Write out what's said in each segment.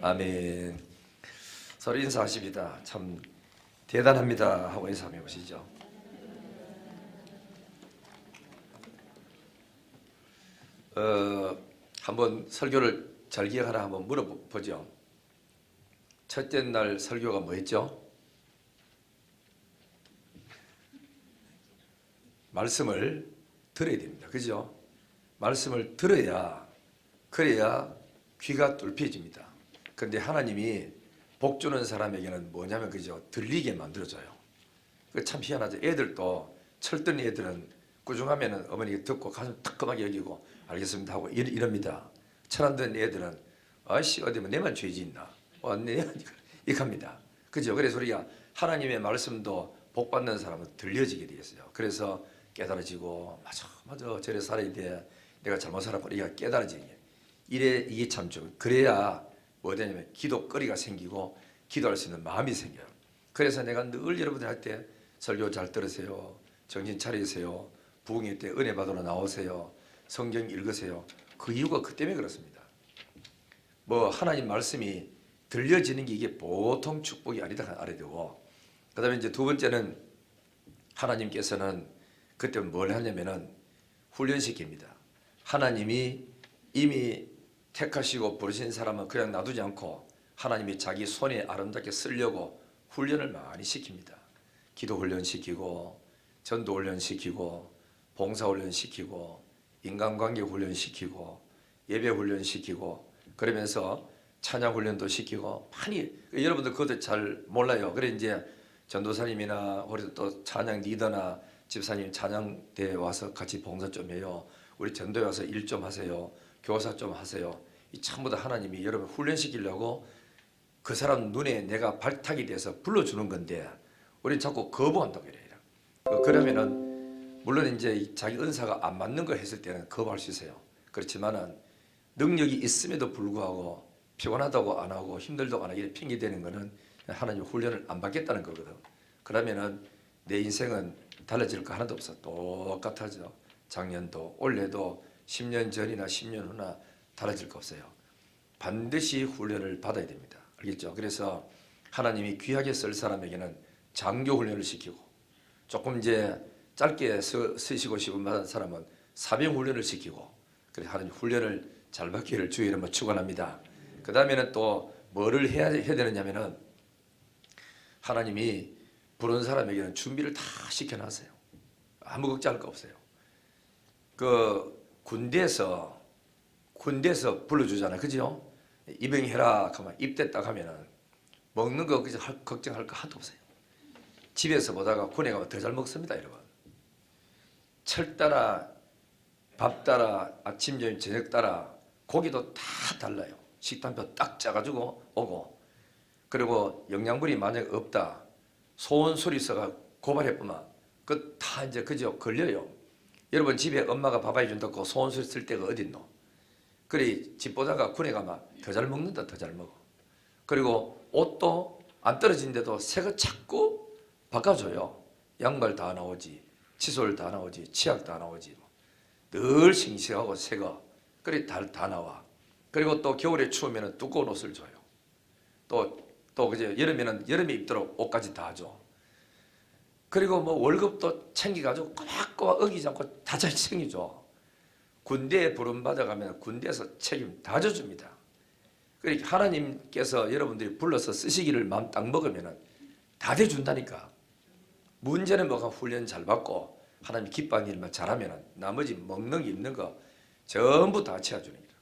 아멘. 서로 인사하십니다. 참 대단합니다 하고 인사 한번 해보시죠. 한번 설교를 잘 기억하라 한번 물어보죠. 첫째 날 설교가 뭐였죠? 말씀을 들어야 됩니다. 그죠? 말씀을 들어야, 그래야 귀가 뚫혀집니다. 그런데 하나님이 복 주는 사람에게는 뭐냐면 그죠? 들리게 만들어줘요. 참 희한하죠. 애들도 철든 애들은 꾸중하면은 어머니가 듣고 가슴 따끔하게 여기고 알겠습니다 하고 이럽니다. 철 안 든 애들은 아이씨 어디 뭐 내만 죄지 있나? 이렇게 합니다. 그죠? 그래서 우리가 하나님의 말씀도 복 받는 사람은 들려지게 되겠어요. 그래서 깨달아지고 맞아 저래 살아야 돼. 내가 잘못 살았고 이게 깨달아지는 게 이게 참 좀 그래야 뭐 되냐면 기도거리가 생기고 기도할 수 있는 마음이 생겨요. 그래서 내가 늘 여러분들 할 때 설교 잘 들으세요. 정신 차리세요. 부흥회 때 은혜 받으러 나오세요. 성경 읽으세요. 그 이유가 그 때문에 그렇습니다. 뭐 하나님 말씀이 들려지는 게 이게 보통 축복이 아니다 알아야 되고, 그 다음에 이제 두 번째는 하나님께서는 그때 뭘 하냐면은 훈련시킵니다. 하나님이 이미 택하시고 부르신 사람은 그냥 놔두지 않고 하나님이 자기 손에 아름답게 쓰려고 훈련을 많이 시킵니다. 기도 훈련 시키고 전도 훈련 시키고 봉사 훈련 시키고 인간관계 훈련 시키고 예배 훈련 시키고 그러면서 찬양 훈련도 시키고 많이, 여러분들 그것도 잘 몰라요. 그래 이제 전도사님이나 우리 또 찬양 리더나 집사님 찬양대에 와서 같이 봉사 좀 해요. 우리 전도에 와서 일 좀 하세요. 교사 좀 하세요. 이 전부 다 하나님이 여러분 훈련시키려고 그 사람 눈에 내가 발탁이 돼서 불러주는 건데 우리는 자꾸 거부한다고 그래요. 그러면은 물론 이제 자기 은사가 안 맞는 거 했을 때는 거부할 수 있어요. 그렇지만은 능력이 있음에도 불구하고 피곤하다고 안 하고 힘들다고 안 하고 이렇게 핑계 대는 거는 하나님 훈련을 안 받겠다는 거거든. 그러면은 내 인생은 달라질 거 하나도 없어. 똑같아져. 작년도 올해도 10년 전이나 10년 후나 달라질 거 없어요. 반드시 훈련을 받아야 됩니다. 알겠죠? 그래서 하나님이 귀하게 쓸 사람에게는 장교 훈련을 시키고, 조금 이제 짧게 쓰시고 싶은 사람은 사병 훈련을 시키고, 그래서 하나님 훈련을 잘 받기를 주의 이름으로 축원합니다. 그 다음에는 또 뭐를 해야 되느냐면은 하나님이 부른 사람에게는 준비를 다 시켜놨어요. 아무 걱정할 거 없어요. 그 군대에서 불러주잖아요. 그죠? 입영해라 하면 입대 딱 하면은 먹는 거 걱정할 거 하나도 없어요. 집에서 보다가 군에 가면 더 잘 먹습니다, 여러분. 철 따라 밥 따라 아침 점심 저녁 따라 고기도 다 달라요. 식단표 딱 짜가지고 오고, 그리고 영양분이 만약 없다 소원 소리서가 고발해보면 그 다 이제 그죠 걸려요. 여러분 집에 엄마가 밥 해준다고 소원 소리 쓸 때가 어딨노? 그래 집 보다가 군에 가면 더 잘 먹는다, 더 잘 먹어. 그리고 옷도 안 떨어진데도 새 거 자꾸 바꿔줘요. 양말 다 나오지, 칫솔 다 나오지, 치약 다 나오지. 늘 싱싱하고 새 거. 그래 다 나와. 그리고 또 겨울에 추우면 두꺼운 옷을 줘요. 또 그죠 여름에는 여름에 입도록 옷까지 다 줘. 그리고 뭐 월급도 챙겨가지고 꼬박꼬박 어기지 않고 다 잘 챙겨줘. 군대에 부름받아가면 군대에서 책임 다 져줍니다. 그러니까 하나님께서 여러분들이 불러서 쓰시기를 마음 딱 먹으면 다 돼준다니까. 문제는 뭐가 훈련 잘 받고 하나님 기뻐하는 일만 잘하면 나머지 먹는 거 입는 거 전부 다 채워주는 거예요.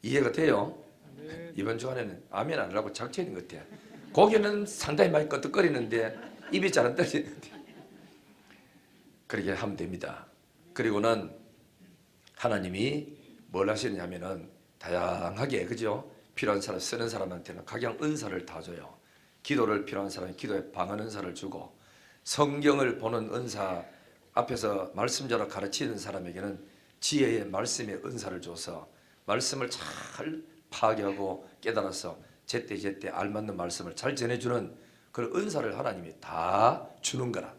이해가 돼요? 네. 이번 주간에는 아멘 안 하려고 작정인 것 같아. 고개는 상당히 많이 끄덕거리는데 입이 잘 안 떨리는데 그렇게 하면 됩니다. 그리고는 하나님이 뭘 하시느냐면은 다양하게 그죠? 필요한 사람 쓰는 사람한테는 각양 은사를 다 줘요. 기도를 필요한 사람은 기도에 방언 은사를 주고, 성경을 보는 은사 앞에서 말씀자로 가르치는 사람에게는 지혜의 말씀의 은사를 줘서 말씀을 잘 파악하고 깨달아서 제때 알맞는 말씀을 잘 전해주는 그런 은사를 하나님이 다 주는 거라.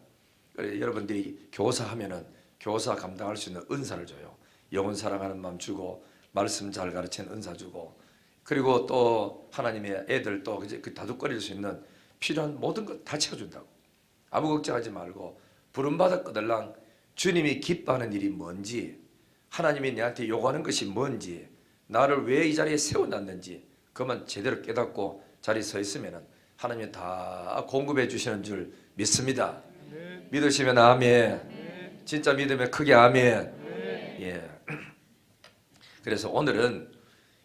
그래 여러분들이 교사하면은 교사 감당할 수 있는 은사를 줘요. 영혼 사랑하는 마음 주고 말씀 잘 가르치는 은사 주고 그리고 또 하나님의 애들 또 그 다독거릴 수 있는 필요한 모든 것 다 채워준다고. 아무 걱정하지 말고 부름받아 거들랑 주님이 기뻐하는 일이 뭔지, 하나님이 내한테 요구하는 것이 뭔지, 나를 왜 이 자리에 세워놨는지 그만 제대로 깨닫고 자리에 서 있으면 하나님이 다 공급해 주시는 줄 믿습니다. 네. 믿으시면 아멘. 네. 진짜 믿으면 크게 아멘. 네. 예. 그래서 오늘은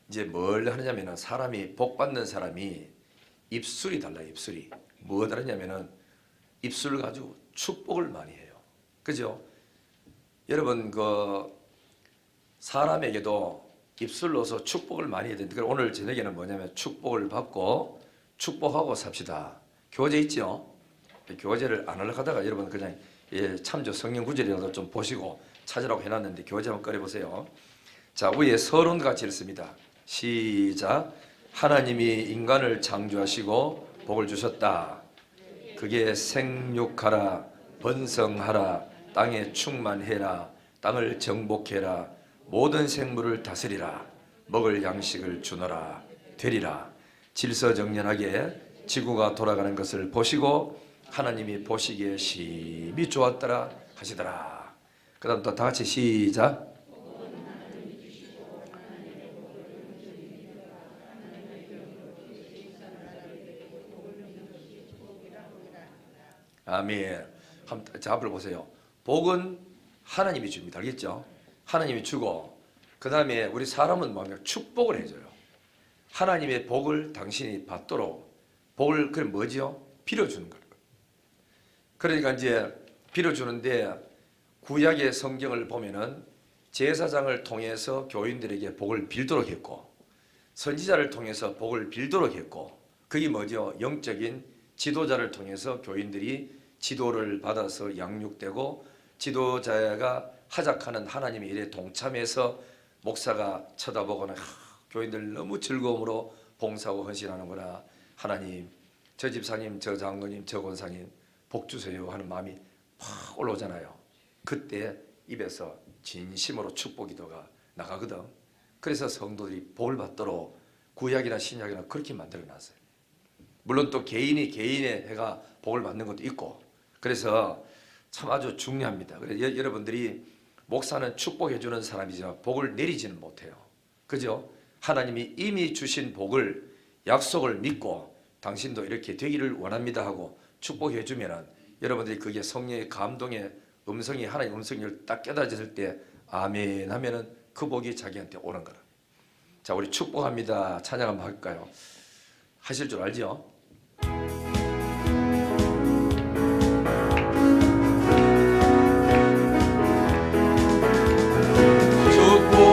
이제 뭘 하느냐면은 사람이 복 받는 사람이 입술이 달라요. 입술이 뭐 다르냐면은 입술 가지고 축복을 많이 해요. 그죠? 여러분 그 사람에게도 입술로서 축복을 많이 해야 되는데 오늘 저녁에는 뭐냐면 축복을 받고 축복하고 삽시다. 교재 있죠? 교재를 안 하려고 하다가 여러분 그냥 참조 성경 구절이라도 좀 보시고 찾으라고 해놨는데 교재 한번 꺼내보세요. 자, 위에 서론과 같이 읽습니다. 시작. 하나님이 인간을 창조하시고 복을 주셨다. 그게 생육하라, 번성하라, 땅에 충만해라, 땅을 정복해라, 모든 생물을 다스리라, 먹을 양식을 주너라, 되리라. 질서정연하게 지구가 돌아가는 것을 보시고 하나님이 보시기에 심히 좋았더라 하시더라. 그 다음 또 다 같이 시작. 아멘. 한번 앞을 보세요. 복은 하나님이 줍니다. 알겠죠? 하나님이 주고 그 다음에 우리 사람은 뭐냐면 축복을 해줘요. 하나님의 복을 당신이 받도록 복을 그럼 뭐지요? 빌어주는 거예요. 그러니까 이제 빌어주는데 구약의 성경을 보면은 제사장을 통해서 교인들에게 복을 빌도록 했고 선지자를 통해서 복을 빌도록 했고 그게 뭐죠? 영적인 지도자를 통해서 교인들이 지도를 받아서 양육되고 지도자가 하작하는 하나님의 일에 동참해서 목사가 쳐다보거나 교인들 너무 즐거움으로 봉사하고 헌신하는구나. 하나님 저 집사님 저 장로님 저 권사님 복 주세요 하는 마음이 확 올라오잖아요. 그때 입에서 진심으로 축복 기도가 나가거든. 그래서 성도들이 복을 받도록 구약이나 신약이나 그렇게 만들어놨어요. 물론 또 개인이 개인의 해가 복을 받는 것도 있고 그래서 참 아주 중요합니다. 그래서 여러분들이 목사는 축복해 주는 사람이지만 복을 내리지는 못해요. 그죠? 하나님이 이미 주신 복을 약속을 믿고 당신도 이렇게 되기를 원합니다 하고 축복해 주면은 여러분들이 그게 성령의 감동의 음성이 하나님 음성을 딱 깨달아졌을 때 아멘 하면은 그 복이 자기한테 오는 거라. 자, 우리 축복합니다. 찬양 한번 할까요? 하실 줄 알죠?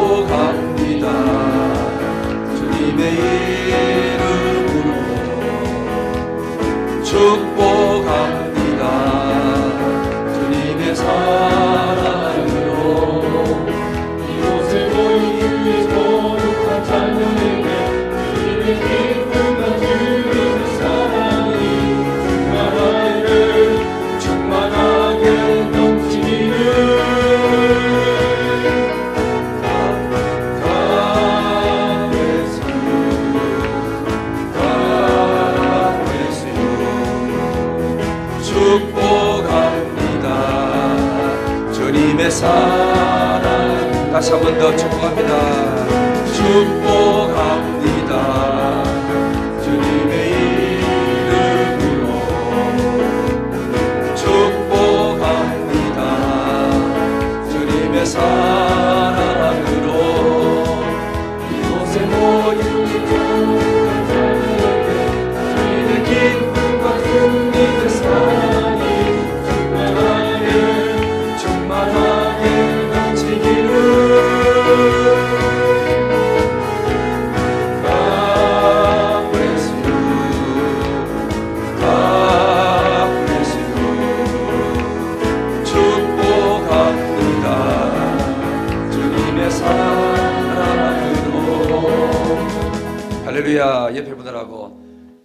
축복합니다. 주님의 이름으로 축복합니다. 주님의 사랑으로 이곳에 모인 거룩한 자녀에게 주님의 기쁨과 주님의 사랑이 충만하게 넘치기를 축복합니다. 주님의 사랑 다시 한 번 더 축복합니다. 축복합니다. 주님의 이름으로 축복합니다. 주님의 사랑으로 이곳에 모인 주님의 기쁨과 주님의 사랑이 충만하게 넘치기를 God bless you. God bless you. 축복합니다. 주님의 사랑으로. 할렐루야. 옆에 분들하고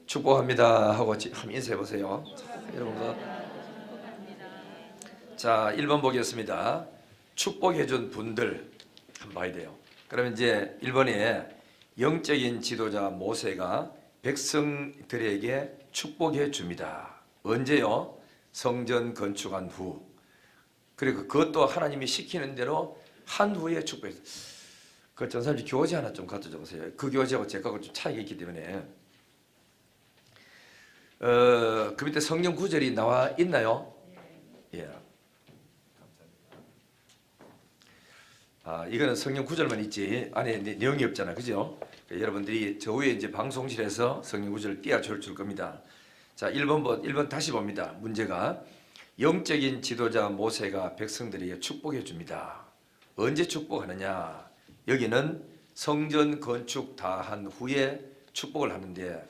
축복합니다 하고 한번 인사해 보세요. 여러분들. 자, 1번 보겠습니다. 축복해 준 분들 한번 봐야 돼요. 그러면 이제 1번에 영적인 지도자 모세가 백성들에게 축복해 줍니다. 언제요? 성전 건축한 후. 그리고 그것도 하나님이 시키는 대로 한 후에 축복했어요. 그 전사님 교재 하나 좀 갖다 줘보세요. 그 교재하고 제 거하고 좀 차이가 있기 때문에. 그 밑에 성경 구절이 나와 있나요? 예. 이거는 성경 구절만 있지 안에 내용이 없잖아, 그죠? 그러니까 여러분들이 저 위에 이제 방송실에서 성경 구절을 띄워줄 겁니다. 자, 1번 다시 봅니다. 문제가 영적인 지도자 모세가 백성들에게 축복해 줍니다. 언제 축복하느냐? 여기는 성전 건축 다 한 후에 축복을 하는데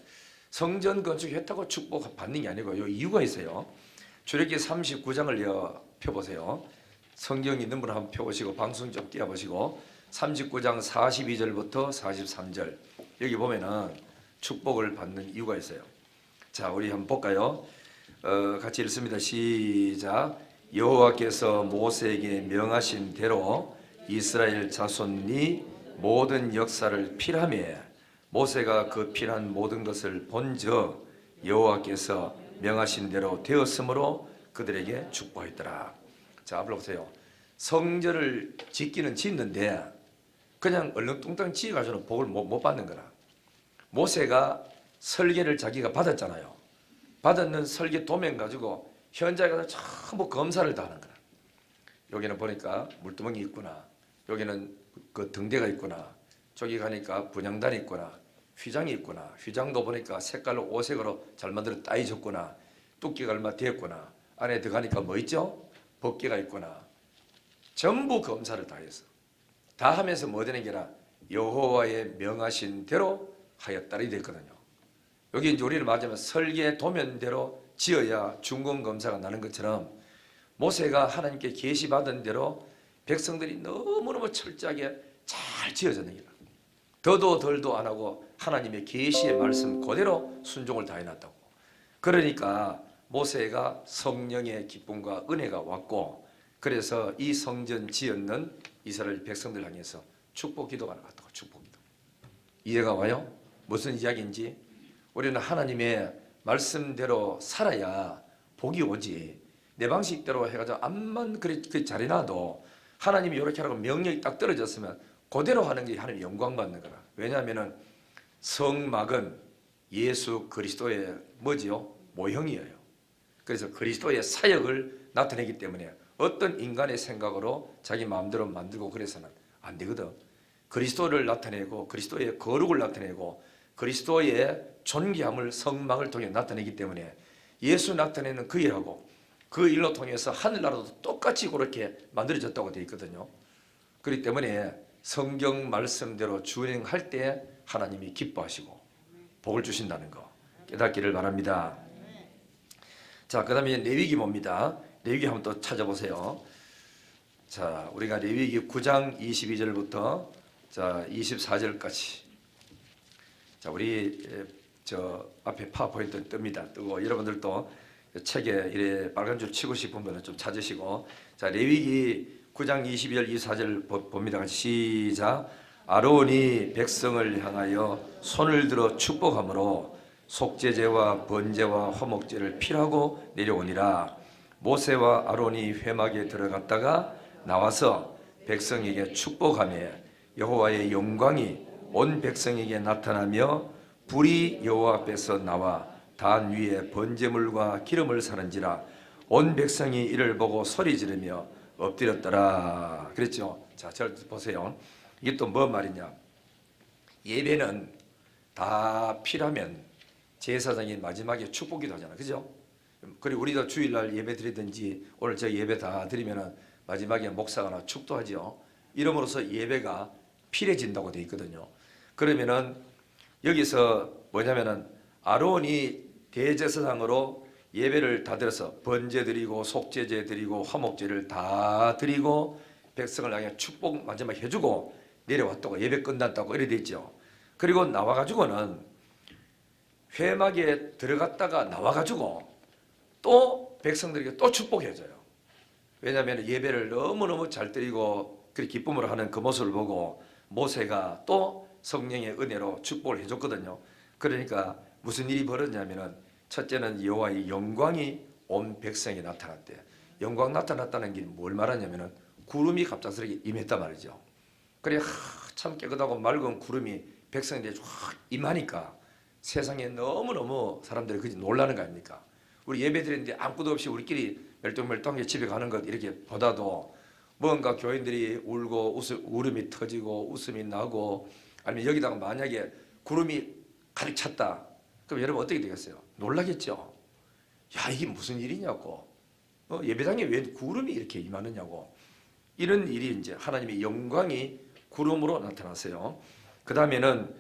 성전 건축했다고 축복 받는 게 아니고 요 이유가 있어요. 출애굽기 39장을 펴보세요. 성경 있는 분 한번 펴보시고 방송 좀 띄워보시고 39장 42절부터 43절 여기 보면은 축복을 받는 이유가 있어요. 자, 우리 한번 볼까요? 같이 읽습니다. 시작. 여호와께서 모세에게 명하신 대로 이스라엘 자손이 모든 역사를 필하며 모세가 그 필한 모든 것을 본즉 여호와께서 명하신 대로 되었으므로 그들에게 축복했더라. 자, 앞으로 보세요. 성전을 짓기는 짓는데 그냥 얼렁뚱땅 지어가지고는 복을 못 받는 거라. 모세가 설계를 자기가 받았잖아요. 받았는 설계 도면 가지고 현장에 가서 전부 검사를 다 하는 거라. 여기는 보니까 물두멍이 있구나. 여기는 그 등대가 있구나. 저기 가니까 분향단이 있구나. 휘장이 있구나. 휘장도 보니까 색깔로 오색으로 잘 만들어 따이졌구나. 뚜끼가 얼마 되었구나. 안에 들어가니까 뭐 있죠? 법궤가 있구나. 전부 검사를 다 했어. 다 하면서 뭐 되는 게 아니라 여호와의 명하신 대로 하였다라 됐거든요. 여기 이제 우리를 맞으면 설계 도면대로 지어야 중공 검사가 나는 것처럼 모세가 하나님께 계시받은 대로 백성들이 너무너무 철저하게 잘 지어졌는 거야. 더도 덜도 안 하고 하나님의 계시의 말씀 그대로 순종을 다 해놨다고. 그러니까 모세가 성령의 기쁨과 은혜가 왔고 그래서 이 성전 지었는 이스라엘 백성들 향해서 축복 기도가 나갔다고. 축복 기도. 이해가 와요? 무슨 이야기인지? 우리는 하나님의 말씀대로 살아야 복이 오지. 내 방식대로 해가지고 암만 그렇게 잘해놔도 하나님이 이렇게 하라고 명령이 딱 떨어졌으면 그대로 하는 게 하나님 영광 받는 거라. 왜냐하면은 성막은 예수 그리스도의 뭐지요? 모형이에요. 그래서 그리스도의 사역을 나타내기 때문에 어떤 인간의 생각으로 자기 마음대로 만들고 그래서는 안 되거든. 그리스도를 나타내고 그리스도의 거룩을 나타내고 그리스도의 존귀함을 성막을 통해 나타내기 때문에 예수 나타내는 그 일하고 그 일로 통해서 하늘나라도 똑같이 그렇게 만들어졌다고 되어 있거든요. 그렇기 때문에 성경 말씀대로 주행할 때 하나님이 기뻐하시고 복을 주신다는 거 깨닫기를 바랍니다. 자, 그 다음에 레위기 봅니다. 레위기 한번 또 찾아보세요. 자, 우리가 레위기 9장 22절부터 자 24절까지. 자, 우리 저 앞에 파워포인트 뜹니다. 뜨고 여러분들도 책에 이래 빨간 줄 치고 싶은 분은 좀 찾으시고. 자, 레위기 9장 22절 24절 봅니다. 시작. 아론이 백성을 향하여 손을 들어 축복함으로 속죄제와 번제와 화목제를 필하고 내려오니라. 모세와 아론이 회막에 들어갔다가 나와서 백성에게 축복하며 여호와의 영광이 온 백성에게 나타나며 불이 여호와 앞에서 나와 단 위에 번제물과 기름을 사는지라. 온 백성이 이를 보고 소리 지르며 엎드렸더라. 그랬죠. 자, 잘 보세요. 이게 또 뭔 말이냐? 예배는 다 필하면 제사장이 마지막에 축복기도 하잖아, 그죠? 그리고 우리도 주일날 예배 드리든지 오늘 저 예배 다 드리면은 마지막에 목사가 축도하죠. 이름으로써 예배가 필해진다고 되어 있거든요. 그러면은 여기서 뭐냐면은 아론이 대제사장으로 예배를 다 드려서 번제 드리고 속죄제 드리고 화목제를 다 드리고 백성을 향해 축복 마지막에 해주고 내려왔다고 예배 끝났다고 이래 돼 있죠. 그리고 나와가지고는 회막에 들어갔다가 나와가지고 또 백성들에게 또 축복해줘요. 왜냐하면 예배를 너무너무 잘 드리고 그렇게 기쁨으로 하는 그 모습을 보고 모세가 또 성령의 은혜로 축복을 해줬거든요. 그러니까 무슨 일이 벌어졌냐면은 첫째는 여호와의 영광이 온 백성에 나타났대. 영광 나타났다는 게 뭘 말하냐면은 구름이 갑작스럽게 임했단 말이죠. 그래 참 깨끗하고 맑은 구름이 백성들에 확 임하니까 세상에 너무너무 사람들이 그지 놀라는 거 아닙니까? 우리 예배 드리는데 아무것도 없이 우리끼리 멜뚱멜뚱하게 집에 가는 것 이렇게 보다도 뭔가 교인들이 울고 울음이 터지고 웃음이 나고 아니면 여기다가 만약에 구름이 가득 찼다. 그럼 여러분 어떻게 되겠어요? 놀라겠죠. 야 이게 무슨 일이냐고. 예배당에 왜 구름이 이렇게 임하느냐고. 이런 일이 이제 하나님의 영광이 구름으로 나타났어요. 그 다음에는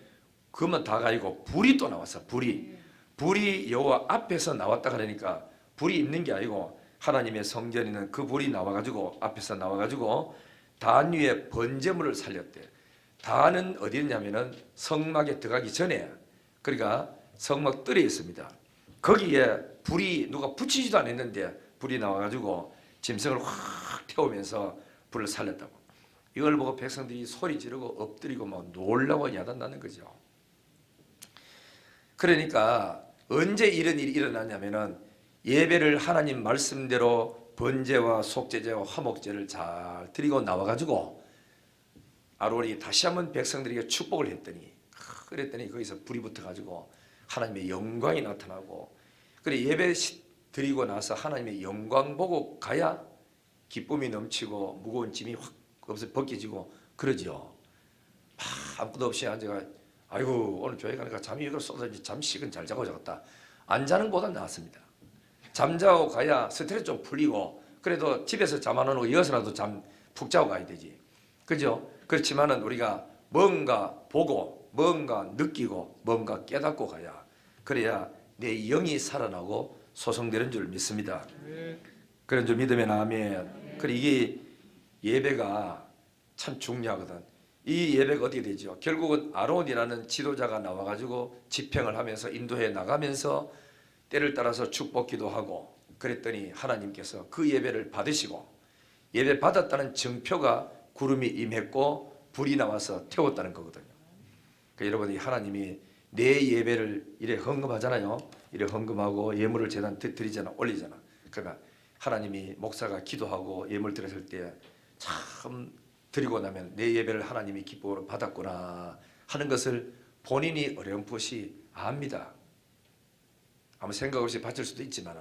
그것만 다가 아니고 불이 또 나왔어. 불이 여호와 앞에서 나왔다 그러니까 불이 있는 게 아니고 하나님의 성전에 있는 그 불이 나와가지고 앞에서 나와가지고 단 위에 번제물을 살렸대. 단은 어디였냐면은 성막에 들어가기 전에 그러니까 성막 뜰에 있습니다. 거기에 불이 누가 붙이지도 않았는데 불이 나와가지고 짐승을 확 태우면서 불을 살렸다고. 이걸 보고 백성들이 소리 지르고 엎드리고 막 놀라고 야단나는 거죠. 그러니까 언제 이런 일이 일어나냐면은 예배를 하나님 말씀대로 번제와 속죄제와 화목제를 잘 드리고 나와가지고 아론이 다시 한번 백성들에게 축복을 했더니 그랬더니 거기서 불이 붙어가지고 하나님의 영광이 나타나고 그래 예배 드리고 나서 하나님의 영광 보고 가야 기쁨이 넘치고 무거운 짐이 확 없어 벗겨지고 그러죠. 아무것도 없이 앉아가 아이고 오늘 교회 가니까 잠이 이걸 쏟아지 잠시간 잘 자고 자겠다. 안 자는 보다 낫습니다. 잠자고 가야 스트레스 좀 풀리고 그래도 집에서 잠 안 오고 여기서라도 잠 푹 자고 가야 되지. 그죠? 그렇지만은 우리가 뭔가 보고 뭔가 느끼고 뭔가 깨닫고 가야 그래야 내 영이 살아나고 소성되는 줄 믿습니다. 그런 줄 믿으면 아멘. 그래 이게 예배가 참 중요하거든. 이 예배가 어떻게 되죠? 결국은 아론이라는 지도자가 나와가지고 집행을 하면서 인도해 나가면서 때를 따라서 축복기도 하고 그랬더니 하나님께서 그 예배를 받으시고 예배 받았다는 증표가 구름이 임했고 불이 나와서 태웠다는 거거든요. 그러니까 여러분이 하나님이 내 예배를 이래 헌금하잖아요. 이래 헌금하고 예물을 제단 드리잖아, 올리잖아. 그러니까 하나님이 목사가 기도하고 예물 드렸을 때 참 드리고 나면 내 예배를 하나님이 기쁨으로 받았구나 하는 것을 본인이 어렴풋이 압니다. 아무 생각 없이 바칠 수도 있지만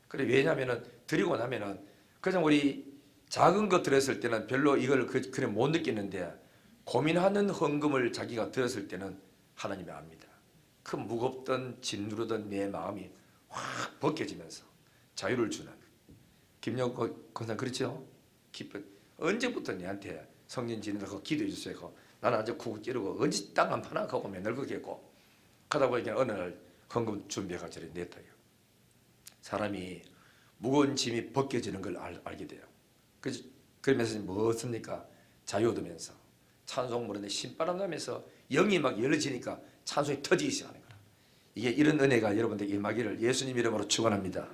그래 왜냐하면 드리고 나면은 그냥 우리 작은 거 드렸을 때는 별로 이걸 그래 못 느끼는데 고민하는 헌금을 자기가 드렸을 때는 하나님이 압니다. 그 무겁던 짓누르던 내 마음이 확 벗겨지면서 자유를 주는 김영국 권사 그렇죠? 언제부터 내한테 성령 지내라고 기도해 주세요. 나는 아주 쿡 찌르고 언제 땅 한 파나 가고 맨날 그겠고 가다 보니까 어느 날 헌금 준비해가 저리 냈다요. 사람이 무거운 짐이 벗겨지는 걸 알게 돼요. 그러면서 뭐 얻습니까? 자유 얻으면서 찬송 부르는데 신바람 나면서 영이 막 열어지니까 찬송이 터지기 시작하는 거라. 이게 이런 은혜가 여러분들에게 임하기를 예수님 이름으로 축원합니다.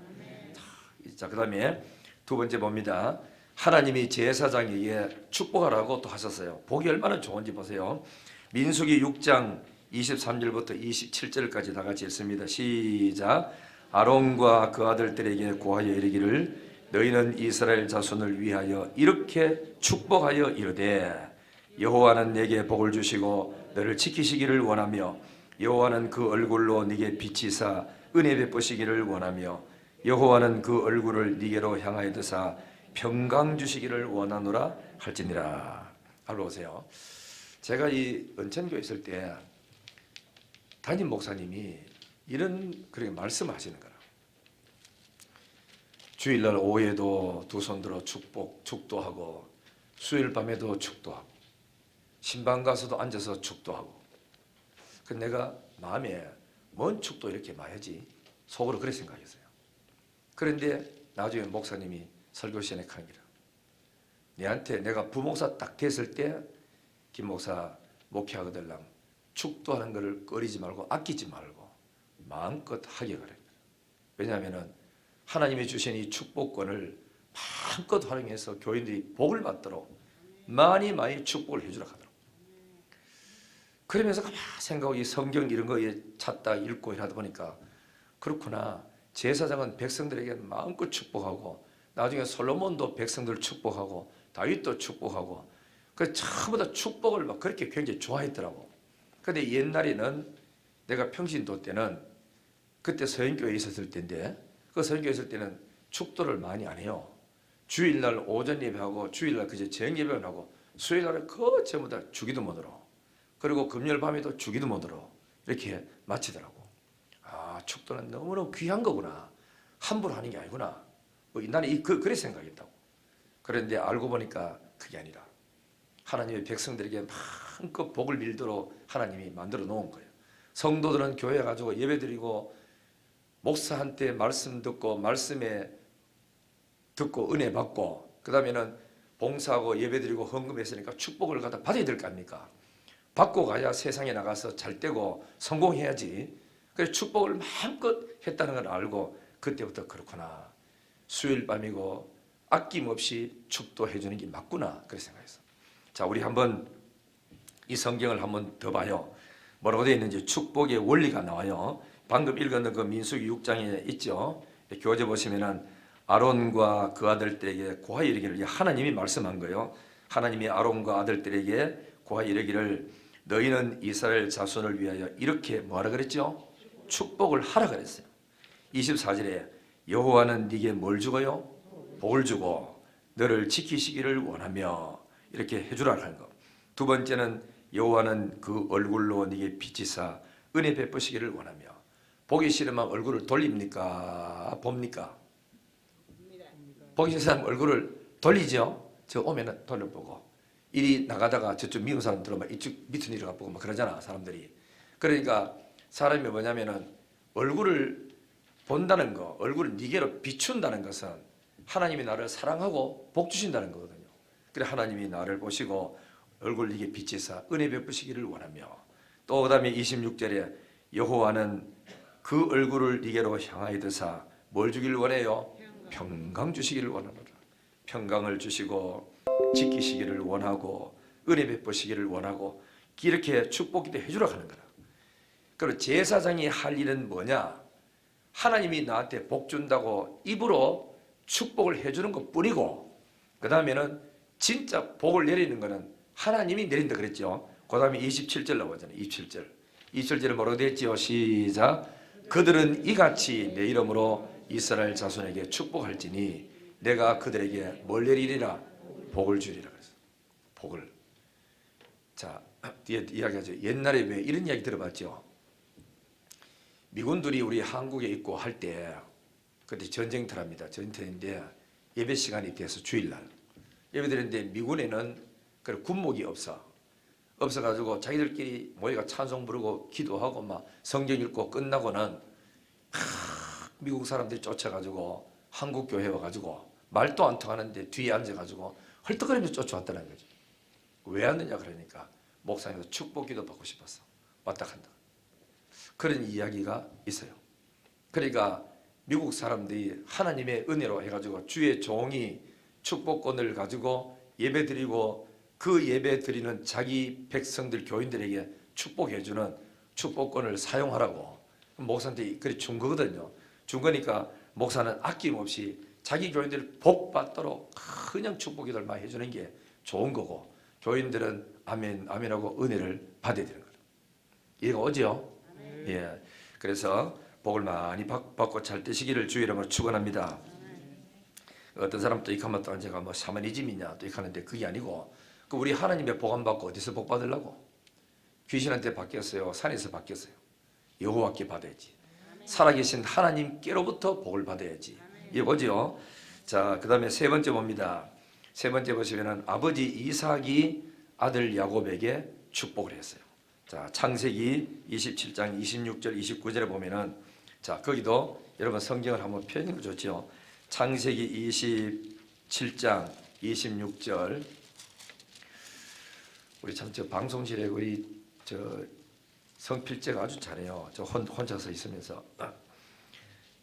자, 그 다음에 두 번째 봅니다. 하나님이 제사장에게 축복하라고 또 하셨어요. 복이 얼마나 좋은지 보세요. 민수기 6장 23절부터 27절까지 다 같이 읽습니다. 시작. 아론과 그 아들들에게 고하여 이르기를 너희는 이스라엘 자손을 위하여 이렇게 축복하여 이르되 여호와는 내게 복을 주시고 너를 지키시기를 원하며 여호와는 그 얼굴로 네게 비치사 은혜 베푸시기를 원하며 여호와는 그 얼굴을 네게로 향하여 드사 평강 주시기를 원하노라 할지니라. 알로 오세요. 제가 이 은천교에 있을 때 담임 목사님이 이런 그렇게 말씀하시는 거라. 주일날 오후에도 두 손 들어 축도하고 수요일 밤에도 축도하고 신방 가서도 앉아서 축도하고. 그 내가 마음에 뭔 축도 이렇게 많이 속으로 그렇게 생각했어요. 그런데 나중에 목사님이 설교 시간에 하기를 내한테 내가 부목사 딱 됐을 때 김 목사 목회하거들랑 축도하는 것을 꺼리지 말고 아끼지 말고 마음껏 하게 그래. 왜냐하면 하나님이 주신 이 축복권을 마음껏 활용해서 교인들이 복을 받도록 많이 축복을 해주라 하더라고. 그러면서 가만 생각하고 이 성경 이런 거 찾다 읽고 이러다 보니까 그렇구나. 제사장은 백성들에게 마음껏 축복하고 나중에 솔로몬도 백성들을 축복하고 다윗도 축복하고 그 전부 다 축복을 막 그렇게 굉장히 좋아했더라고. 근데 옛날에는 내가 평신도 때는 그때 서인교회에 있었을 때인데 그 서인교회에 있을 때는 축도를 많이 안 해요. 주일날 오전 예배하고 주일날 그제 저녁 예배만 하고 수요일날은 그 전부 다 주기도 못 들어. 그리고 금요일 밤에도 주기도 못 들어. 이렇게 마치더라고. 아, 축도는 너무너무 귀한 거구나. 함부로 하는 게 아니구나. 뭐 나는 그래 생각했다고. 그런데 알고 보니까 그게 아니라 하나님의 백성들에게 마음껏 복을 빌도록 하나님이 만들어 놓은 거예요. 성도들은 교회 가지고 예배드리고 목사한테 말씀 듣고 말씀에 듣고 은혜 받고 그 다음에는 봉사하고 예배드리고 헌금했으니까 축복을 갖다 받아야 될 거 아닙니까? 받고 가야 세상에 나가서 잘 되고 성공해야지. 그래서 축복을 마음껏 했다는 걸 알고 그때부터 그렇구나. 수요일 밤이고 아낌없이 축도해 주는 게 맞구나. 그렇게 생각했어. 자, 우리 한번 이 성경을 한번 더 봐요. 뭐라고 되어 있는지 축복의 원리가 나와요. 방금 읽었는 그 민수기 6장에 있죠. 교재 보시면은 아론과 그 아들들에게 고하 이르기를 하나님이 말씀한 거예요. 하나님이 아론과 아들들에게 고하 이르기를 너희는 이스라엘 자손을 위하여 이렇게 뭐하라 그랬죠? 축복을 하라 그랬어요. 24절에 여호와는 네게 뭘 주고요? 복을 주고 너를 지키시기를 원하며 이렇게 해주라 하는 거. 두 번째는 여호와는 그 얼굴로 네게 비치사 은혜 베푸시기를 원하며. 보기 싫으면 얼굴을 돌립니까? 봅니까? 보기 싫은 사람 얼굴을 돌리죠. 저 오면은 돌려보고 이리 나가다가 저쪽 미운 사람 들어오면 이쪽 밑으로 내려가 보고 막 그러잖아 사람들이. 그러니까 사람이 뭐냐면은 얼굴을 본다는 거, 얼굴을 니게로 비춘다는 것은 하나님이 나를 사랑하고 복 주신다는 거거든요. 그래 하나님이 나를 보시고 얼굴 니게 비치사 은혜 베푸시기를 원하며. 또 그다음에 26절에 여호와는 그 얼굴을 니게로 향하여 드사 뭘 주기를 원해요? 평강 주시기를 원하노라. 평강을 주시고 지키시기를 원하고 은혜 베푸시기를 원하고 이렇게 축복기도 해주라고 하는 거라. 그리고 제사장이 할 일은 뭐냐? 하나님이 나한테 복 준다고 입으로 축복을 해주는 것 뿐이고 그 다음에는 진짜 복을 내리는 것은 하나님이 내린다 그랬죠. 그 다음에 27절 나오잖아요. 27절에 뭐라고 되었지요? 시작. 그들은 이같이 내 이름으로 이스라엘 자손에게 축복할지니 내가 그들에게 뭘 내리리라? 복을 주리라 그랬어요. 복을. 자, 뒤에 이야기하죠. 옛날에 왜 이런 이야기 들어봤죠? 미군들이 우리 한국에 있고 할 때 그때 전쟁터랍니다. 전쟁터인데 예배 시간이 돼서 주일날 예배드렸는데 미군에는 군목이 없어가지고 자기들끼리 모여가 찬송 부르고 기도하고 막 성경 읽고 끝나고는 미국 사람들이 쫓아가지고 한국 교회 와가지고 말도 안 통하는데 뒤에 앉아가지고 헐떡거리면서 쫓아왔다는 거죠. 왜 왔느냐 그러니까 목사님도 축복기도 받고 싶었어. 왔다 간다. 그런 이야기가 있어요. 그러니까 미국 사람들이 하나님의 은혜로 해가지고 주의 종이 축복권을 가지고 예배드리고 그 예배드리는 자기 백성들 교인들에게 축복해주는 축복권을 사용하라고 목사한테 그렇게 준 거거든요. 준 거니까 목사는 아낌없이 자기 교인들 복 받도록 그냥 축복기도를 많이 해주는 게 좋은 거고 교인들은 아멘 아멘하고 은혜를 받아야 되는 거예요. 이해가 오죠? 예. 그래서 복을 많이 받고 잘 되시기를 주의 이름으로 축원합니다. 어떤 사람 또 이카면 또 제가 뭐 샤머니즘이냐 또 이카는데 그게 아니고 그 우리 하나님의 복 안 받고 어디서 복 받으려고? 귀신한테 받겠어요? 산에서 받겠어요? 여호와께 받아야지. 살아계신 하나님께로부터 복을 받아야지. 이거죠. 자, 그 다음에 세 번째 봅니다. 세 번째 보시면은 아버지 이삭이 아들 야곱에게 축복을 했어요. 자, 창세기 27장 26절 29절에 보면은 자, 거기도 여러분 성경을 한번 펴는 좋죠. 창세기 27장 26절. 우리 참 저 방송실에 우리 저 성필재가 아주 잘해요. 저 혼자서 있으면서.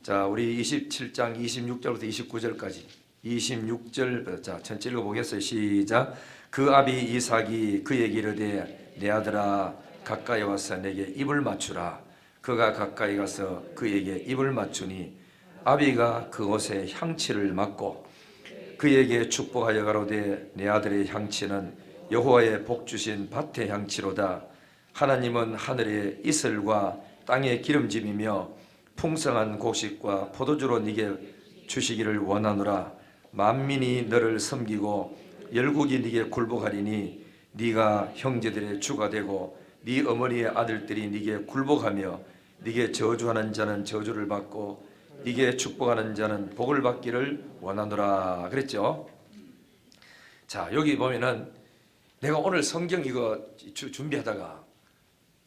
자, 우리 27장 26절부터 29절까지 26절 자, 전체 읽어보겠어요. 시작. 그 아비 이삭이 그에게 이르되 내 아들아 가까이 와서 내게 입을 맞추라. 그가 가까이 가서 그에게 입을 맞추니 아비가 그 옷에 향취를 맡고 그에게 축복하여 가로되 내 아들의 향취는 여호와의 복 주신 밭의 향취로다. 하나님은 하늘의 이슬과 땅의 기름짐이며 풍성한 곡식과 포도주로 네게 주시기를 원하노라. 만민이 너를 섬기고 열국이 네게 굴복하리니 네가 형제들의 주가 되고 네 어머니의 아들들이 네게 굴복하며 네게 저주하는 자는 저주를 받고 네게 축복하는 자는 복을 받기를 원하노라 그랬죠. 자, 여기 보면은 내가 오늘 성경 이거 준비하다가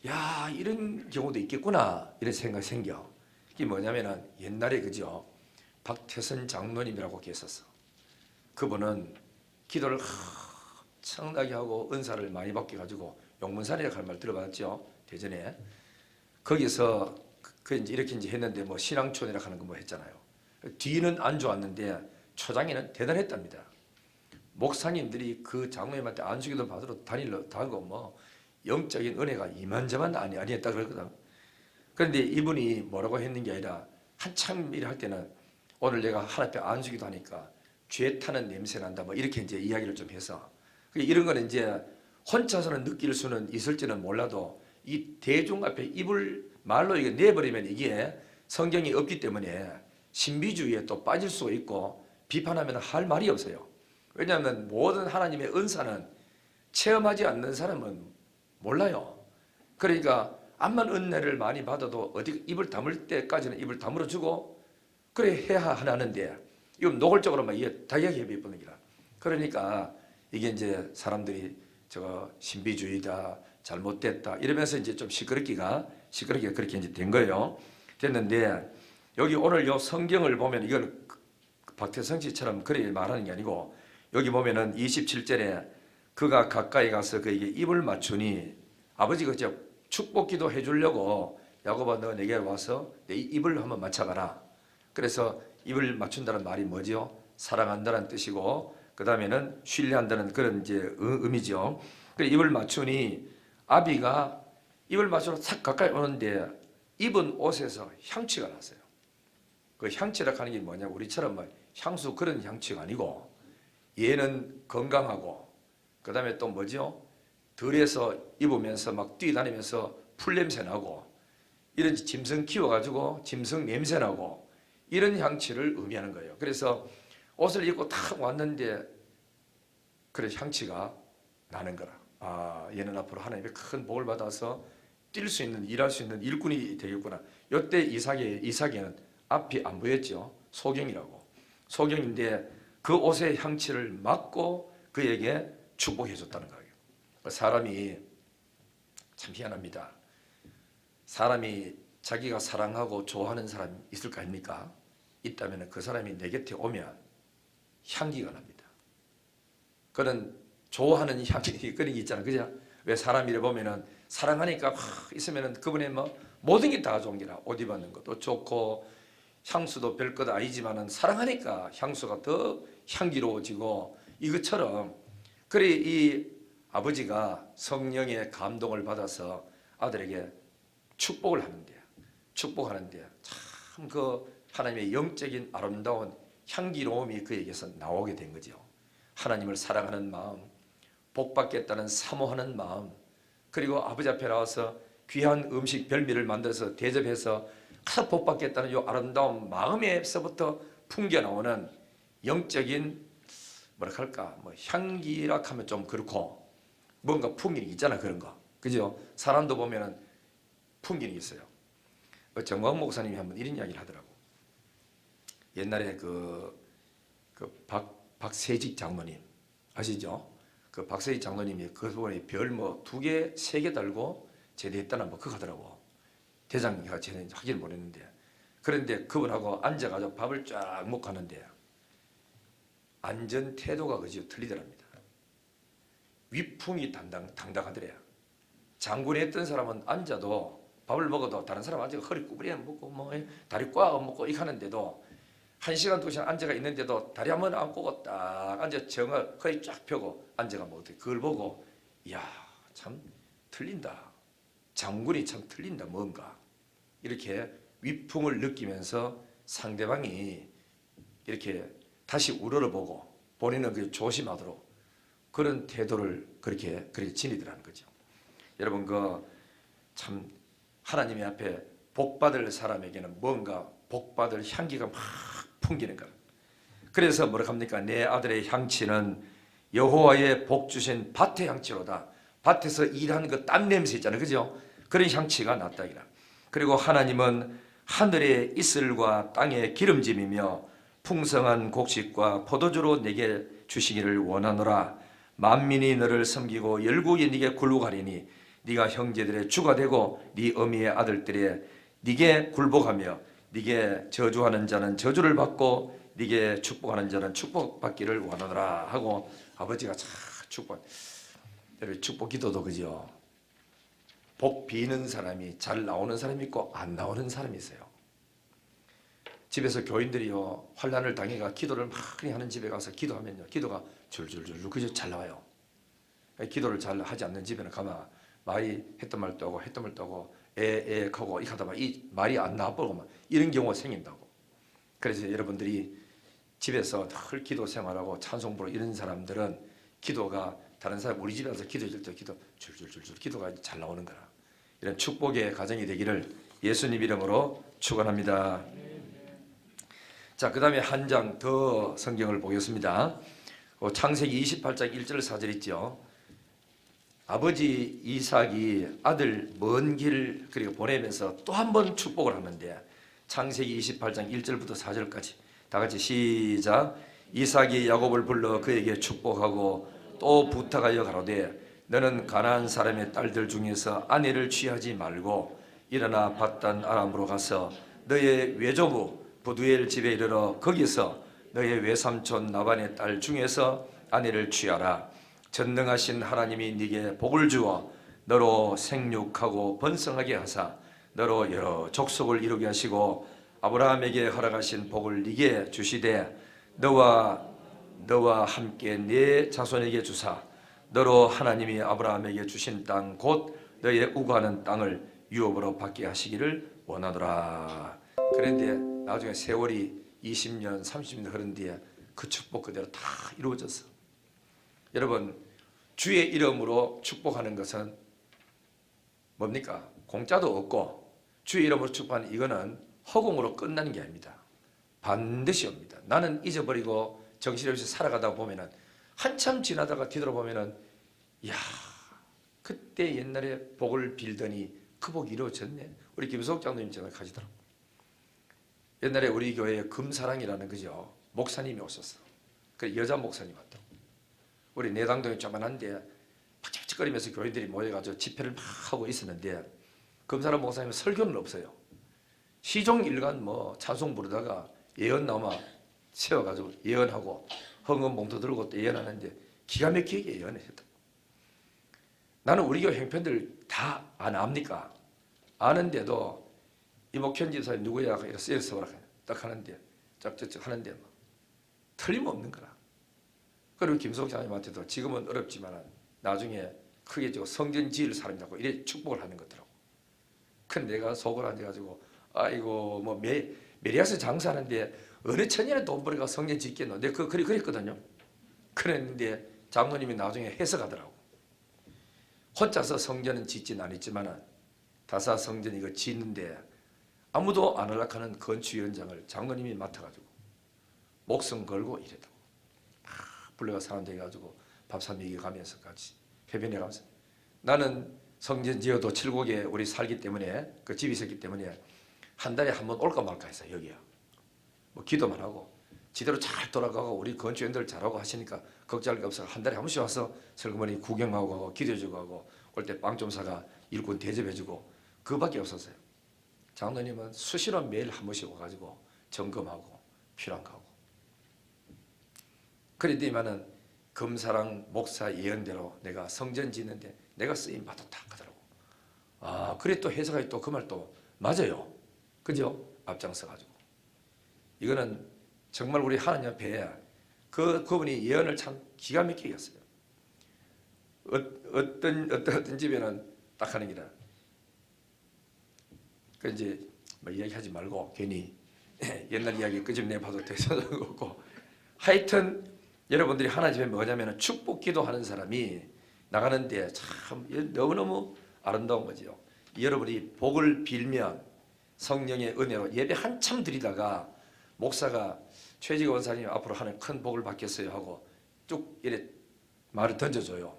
야, 이런 경우도 있겠구나 이런 생각이 생겨. 이게 뭐냐면은 옛날에 그죠, 박태선 장로님이라고 계셨어. 그분은 기도를 엄청나게 하고 은사를 많이 받게 가지고 용문산이라고 할 말 들어봤죠, 대전에. 거기서 그 이제 이렇게 이제 했는데 뭐 신앙촌이라고 하는 거 뭐 했잖아요. 뒤는 안 좋았는데 초장에는 대단했답니다. 목사님들이 그 장로님한테 안수기도 받으러 다니고 뭐 영적인 은혜가 이만저만 아니었다 그러거든. 그런데 이분이 뭐라고 했는 게 아니라 한참 일을 할 때는 오늘 내가 하나님 앞에 안수기도 하니까 죄 타는 냄새 난다 뭐 이렇게 이제 이야기를 좀 해서, 이런 거는 이제 혼자서는 느낄 수는 있을지는 몰라도 이 대중 앞에 입을 말로 이게 내버리면 이게 성경이 없기 때문에 신비주의에 또 빠질 수가 있고 비판하면 할 말이 없어요. 왜냐하면 모든 하나님의 은사는 체험하지 않는 사람은 몰라요. 그러니까 암만 은혜를 많이 받아도 어디 입을 다물 때까지는 입을 다물어 주고 그래 해야 하는데 이건 노골적으로만 이게 다 이야기해 버리는 거라. 그러니까 이게 이제 사람들이 저거 신비주의다, 잘못됐다 이러면서 이제 좀 시끄럽게 그렇게 이제 된 거예요. 됐는데 여기 오늘 요 성경을 보면 이건 박태성 씨처럼 그렇게 말하는 게 아니고 여기 보면은 27절에 그가 가까이 가서 그에게 입을 맞추니 아버지가 이제 축복기도 해주려고 야곱아 너 내게 와서 내 입을 한번 맞춰봐라. 그래서 입을 맞춘다는 말이 뭐죠? 사랑한다는 뜻이고 그 다음에는 신뢰한다는 그런 이제 의미죠. 그래 입을 맞추니 아비가 입을 맞추러 싹 가까이 오는데 입은 옷에서 향취가 났어요. 그 향취라고 하는 게 뭐냐, 우리처럼 뭐 향수 그런 향취가 아니고 얘는 건강하고 그 다음에 또 뭐죠? 들에서 입으면서 막 뛰다니면서 풀냄새 나고 이런 짐승 키워가지고 짐승 냄새 나고 이런 향취를 의미하는 거예요. 그래서 옷을 입고 탁 왔는데 그래 향취가 나는 거라. 아, 얘는 앞으로 하나님의 큰 복을 받아서 뛸 수 있는, 일할 수 있는 일꾼이 되겠구나. 이때 이삭에는 앞이 안 보였죠. 소경이라고. 소경인데 그 옷의 향취를 맡고 그에게 축복해 줬다는 거예요. 사람이 참 희한합니다. 사람이 자기가 사랑하고 좋아하는 사람이 있을 거 아닙니까? 있다면 그 사람이 내 곁에 오면 향기가 납니다. 그는 좋아하는 향기 그런 게 있잖아, 그죠? 왜 사람이를 보면은 사랑하니까 있으면은 그분의 뭐 모든 게 다 좋은 게라. 옷 입는 것도 좋고 향수도 별것 아니지만은 사랑하니까 향수가 더 향기로워지고 이것처럼 그래 이 아버지가 성령의 감동을 받아서 아들에게 축복하는데 참 그 하나님의 영적인 아름다운 향기로움이 그에게서 나오게 된 거죠. 하나님을 사랑하는 마음, 복받겠다는 사모하는 마음, 그리고 아버지 앞에 나와서 귀한 음식 별미를 만들어서 대접해서 복받겠다는 이 아름다운 마음에서부터 풍겨나오는 영적인 뭐랄까 할까, 뭐 향기라 하면 좀 그렇고 뭔가 풍기는 있잖아, 그런 거, 그죠? 사람도 보면은 풍기는 있어요. 정광 목사님이 한번 이런 이야기를 하더라고. 옛날에 박세직 장로님 아시죠? 그 박세직 장로님이 그분이 별 뭐 2개, 3개 달고 제대했다는 뭐 그거 하더라고. 대장이가 제대는 하기를 모르는데, 그런데 그분하고 앉아가지고 밥을 쫙 먹고 하는데 안전 태도가 그저 틀리더랍니다. 위풍이 당당하더래요. 장군에 했던 사람은 앉아도 밥을 먹어도 다른 사람 앉아서 허리 구부려 먹고 뭐 다리 꽉 먹고 이렇게 하는데도 1시간 2시간 앉아가 있는데도 다리 한번 안 꼬고 딱 앉아 정을 허리 쫙 펴고 앉아가 뭐 그걸 보고 이야 참 틀린다. 장군이 참 틀린다 뭔가 이렇게 위풍을 느끼면서 상대방이 이렇게 다시 우러러보고 본인은 그 조심하도록 그런 태도를 그렇게 지니더라는 거죠. 여러분 참 하나님의 앞에 복받을 사람에게는 뭔가 복받을 향기가 막 풍기는 거야. 그래서 뭐라 합니까? 내 아들의 향치는 여호와의 복 주신 밭의 향치로다. 밭에서 일하는 그 땀 냄새 있잖아요, 그죠? 그런 향치가 났다 이라. 그리고 하나님은 하늘의 이슬과 땅의 기름짐이며 풍성한 곡식과 포도주로 내게 주시기를 원하노라. 만민이 너를 섬기고 열국이 네게 굴복하리니 네가 형제들의 주가 되고 네 어미의 아들들의 네게 굴복하며 네게 저주하는 자는 저주를 받고 네게 축복하는 자는 축복받기를 원하노라 하고 아버지가 참 축복 기도도 그죠? 복 비는 사람이 잘 나오는 사람이 있고 안 나오는 사람이 있어요. 집에서 교인들이요 환난을 당해가 기도를 많이 하는 집에 가서 기도하면요 기도가 줄줄줄 그저 잘 나와요. 기도를 잘 하지 않는 집에는 가만 말이 했던 말도 하고 했던 말도 하고 하고 이렇게 하다가 이 말이 안 나와버리고 이런 경우가 생긴다고. 그래서 여러분들이 집에서 늘 기도 생활하고 찬송 부르고 이런 사람들은 기도가 다른 사람 우리 집에 와서 기도할 때 기도 줄줄줄줄 기도가 잘 나오는 거라. 이런 축복의 가정이 되기를 예수님 이름으로 축원합니다. 자, 그 다음에 한 장 더 성경을 보겠습니다. 창세기 28장 1절 4절 있죠. 아버지 이삭이 아들 먼 길 그리고 보내면서 또 한 번 축복을 하는데 창세기 28장 1절부터 4절까지 다 같이 시작. 이삭이 야곱을 불러 그에게 축복하고 또 부탁하여 가로되 너는 가나안 사람의 딸들 중에서 아내를 취하지 말고 일어나 밧단 아람으로 가서 너의 외조부 부두엘 집에 이르러 거기서 너의 외삼촌 나반의 딸 중에서 아내를 취하라. 전능하신 하나님이 네게 복을 주어 너로 생육하고 번성하게 하사 너로 여러 족속을 이루게 하시고 아브라함에게 허락하신 복을 네게 주시되 너와 함께 네 자손에게 주사 너로 하나님이 아브라함에게 주신 땅 곧 너의 우거하는 땅을 유업으로 받게 하시기를 원하노라. 그런데 나중에 세월이 20년 30년 흐른 뒤에 그 축복 그대로 다 이루어졌어. 여러분 주의 이름으로 축복하는 것은 뭡니까? 공짜도 없고 주의 이름으로 축복하는 이거는 허공으로 끝나는 게 아닙니다. 반드시 옵니다. 나는 잊어버리고 정신없이 살아가다 보면은 한참 지나다가 뒤돌아보면은 야 그때 옛날에 복을 빌더니 그 복이 이루어졌네. 우리 김수옥 장로님 생각하시더라고. 옛날에 우리 교회에 금사랑이라는 그죠 목사님이 오셨어. 그 여자 목사님 왔다고. 우리 내당동이 조만한데 팍팍거리면서 교인들이 모여가지고 집회를 막 하고 있었는데 금사랑 목사님은 설교는 없어요. 시종일관 찬송 부르다가 예언 남아 세워가지고 예언하고 헌금 봉투 들고 또 예언하는데 기가 막히게 예언했다. 나는 우리 교회 형편들 다 안 압니까? 아는데도 이목현 집사님 누구야? 이렇게 딱 하는데 짝짝짝 하는데 틀림없는 거라. 그리고 김석 장님한테도 지금은 어렵지만 나중에 크게 성전 지을 사람이라고 이래 축복을 하는 거더라고. 근데 내가 속을 앉아가지고 아이고 메리아스 장사하는데 어느 천년에 돈 벌어가 성전 짓겠노? 내가 그랬거든요. 그랬는데 장로님이 나중에 해석하더라고. 혼자서 성전은 짓진 않았지만 다사 성전 이거 짓는데 아무도 안 연락하는 건축위원장을 장로님이 맡아가지고 목숨 걸고 이랬다고. 불러가 사람들 해가지고 밥 사 먹이 가면서 같이 해변에 가면서 나는 성전 지어도 칠곡에 우리 살기 때문에 그 집이 있었기 때문에 한 달에 한 번 올까 말까 했어요. 여기야. 기도만 하고 지대로 잘 돌아가고 우리 건축원들 잘하고 하시니까 걱정할 게 없어. 한 달에 한 번씩 와서 설거머니 구경하고 가고 기도해주고 하고 올 때 빵 좀 사가 일꾼 대접해주고 그밖에 없었어요. 장로님은 수시로 매일 한 번씩 와가지고 점검하고 필요한 거 하고. 그랬더니만은 금사랑 목사 예언대로 내가 성전 짓는데 내가 쓰임 받았다 하더라고. 그래 또 해석하기 또 그 말 또 맞아요. 그죠? 앞장서가지고. 이거는 정말 우리 하나님 앞에 그분이 예언을 참 기가 막히게 했어요. 어떤 집에는 딱 하는 기라. 그 이제 뭐 이야기하지 말고 괜히 옛날 이야기 끄집내봐도 되서도 없고, 하여튼 여러분들이 하나님의 뭐냐면 축복기도 하는 사람이 나가는데 참 너무너무 아름다운 거죠. 여러분이 복을 빌면 성령의 은혜로 예배 한참 드리다가 목사가 최지가 원사님 앞으로 하는 큰 복을 받겠어요 하고 쭉 이래 말을 던져줘요.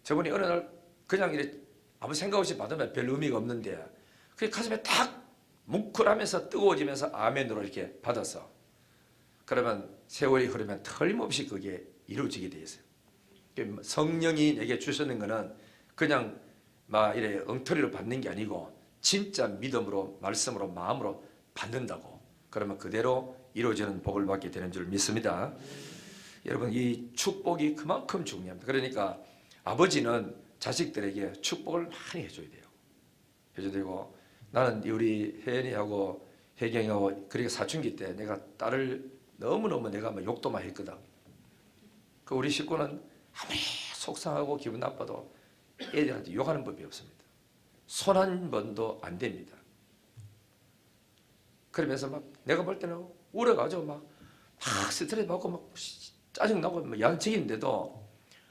저분이 어느 날 그냥 이래 아무 생각 없이 받으면 별 의미가 없는데 그 가슴에 탁 뭉클하면서 뜨거워지면서 아멘으로 이렇게 받았어. 그러면 세월이 흐르면 틀림없이 그게 이루어지게 돼 있어요. 성령이 내게 주시는 거는 그냥 막 이래 엉터리로 받는 게 아니고 진짜 믿음으로 말씀으로 마음으로 받는다고. 그러면 그대로 이루어지는 복을 받게 되는 줄 믿습니다. 여러분 이 축복이 그만큼 중요합니다. 그러니까 아버지는 자식들에게 축복을 많이 해줘야 돼요. 해줘야 되고, 나는 우리 혜연이하고 혜경이하고 그러니까 사춘기 때 내가 딸을 너무너무 내가 뭐 욕도 많이 했거든. 그 우리 식구는 아무리 속상하고 기분 나빠도 애들한테 욕하는 법이 없습니다. 손 한 번도 안 됩니다. 그러면서 막 내가 볼 때는 울어가지고 막 스트레스 받고 막 짜증나고 막 양측인데도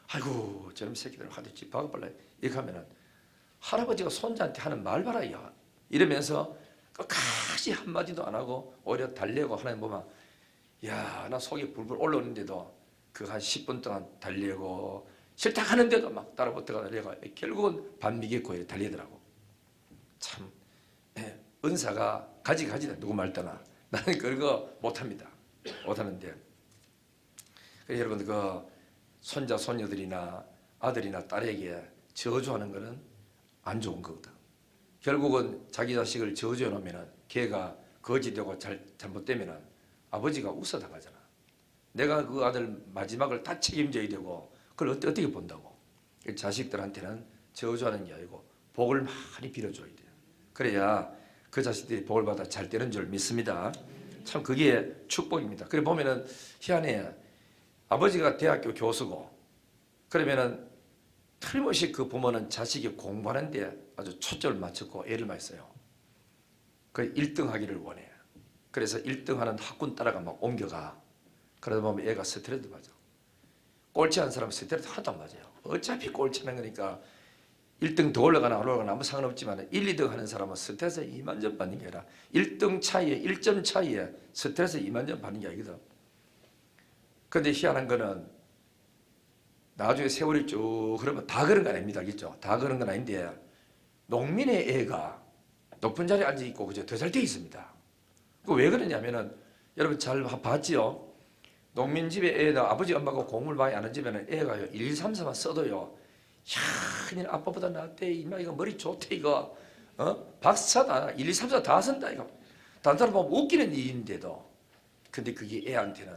아이고 저놈 새끼들 하도 집 박아볼라 이렇게 하면은 할아버지가 손자한테 하는 말 봐라 야 이러면서 끝까지 한마디도 안 하고 오히려 달래고 하나님 보면 야 나 속이 불불 올라오는데도 그 한 10분 동안 달래고 싫다 하는데도 막 따라붙어가 달래가 결국은 반미겠고 달리더라고. 참 은사가 가지다 누구 말따나 나는 그거 못합니다. 못하는데 여러분 그 손자 손녀들이나 아들이나 딸에게 저주하는 거는 안 좋은 거거든. 결국은 자기 자식을 저주해 놓으면 걔가 거지되고 잘못되면 아버지가 웃어당하잖아. 내가 그 아들 마지막을 다 책임져야 되고 그걸 어떻게 본다고. 자식들한테는 저주하는 게 아니고 복을 많이 빌어줘야 돼요. 그래야 그 자식들이 복을 받아 잘 되는 줄 믿습니다. 참 그게 축복입니다. 그래 보면은 희한해. 아버지가 대학교 교수고 그러면은 틀림없이 그 부모는 자식이 공부하는데 아주 초점을 맞췄고 애를 많이 써요. 그 1등 하기를 원해. 그래서 1등하는 학군 따라가 막 옮겨가. 그러다 보면 애가 스트레스 받아. 꼴찌한 사람은 스트레스 하나도 안 맞아요. 어차피 꼴찌는 거니까 1등 더 올라가나 안 올라가나 아무 상관없지만 1, 2등 하는 사람은 스트레스 2만 점 받는 게 아니라 1등 차이에 1점 차이에 스트레스 2만 점 받는 게 아니거든. 그런데 희한한 거는 나중에 세월이 쭉 흐르면 다 그런 건 아닙니다. 알겠죠? 다 그런 건 아닌데 농민의 애가 높은 자리에 앉아있고 그죠? 더 잘 돼 있습니다. 그 왜 그러냐면은 여러분 잘 봤지요? 농민 집에 애나 아버지 엄마가 공을 많이 안 한 집에는 애가요 1, 2, 3, 4만 써도요 야, 니 아빠보다 낫대 이마 이거 머리 좋대 이거 박사다 1, 2, 3, 4 다 쓴다 이거 다른 사람 보면 웃기는 일인데도 근데 그게 애한테는